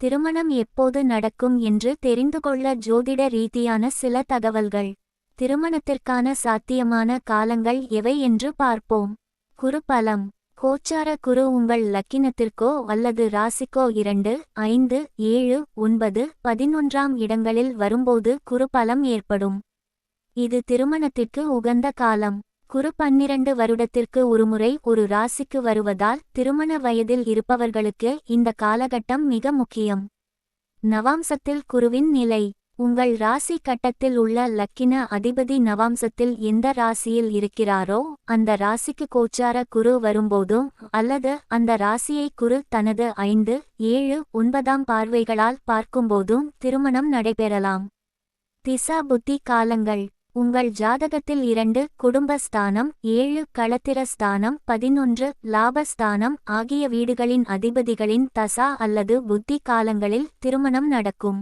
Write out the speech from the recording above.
திருமணம் எப்போது நடக்கும் என்று தெரிந்துகொள்ள ஜோதிட ரீதியான சில தகவல்கள். திருமணத்திற்கான சாத்தியமான காலங்கள் எவை என்று பார்ப்போம். குரு பலம். கோச்சார குரு உங்கள் லக்கினத்திற்கோ அல்லது ராசிக்கோ 2, 5, 7, 9, 11ஆம் இடங்களில் வரும்போது குரு பலம் ஏற்படும். இது திருமணத்திற்கு உகந்த காலம். குரு 12 வருடத்திற்கு ஒருமுறை ஒரு ராசிக்கு வருவதால் திருமண வயதில் இருப்பவர்களுக்கு இந்த காலகட்டம் மிக முக்கியம். நவாம்சத்தில் குருவின் நிலை. உங்கள் ராசி கட்டத்தில் உள்ள லக்கின அதிபதி நவாம்சத்தில் எந்த ராசியில் இருக்கிறாரோ அந்த ராசிக்கு கோச்சார குரு வரும்போதும் அல்லது அந்த ராசியை குரு தனது 5, 7, 9ஆம் பார்வைகளால் பார்க்கும்போதும் திருமணம் நடைபெறலாம். திசா புத்தி காலங்கள். உங்கள் ஜாதகத்தில் 2 குடும்பஸ்தானம், 7 களத்திரஸ்தானம், 11 லாபஸ்தானம் ஆகிய வீடுகளின் அதிபதிகளின் தசா அல்லது புத்தி காலங்களில் திருமணம் நடக்கும்.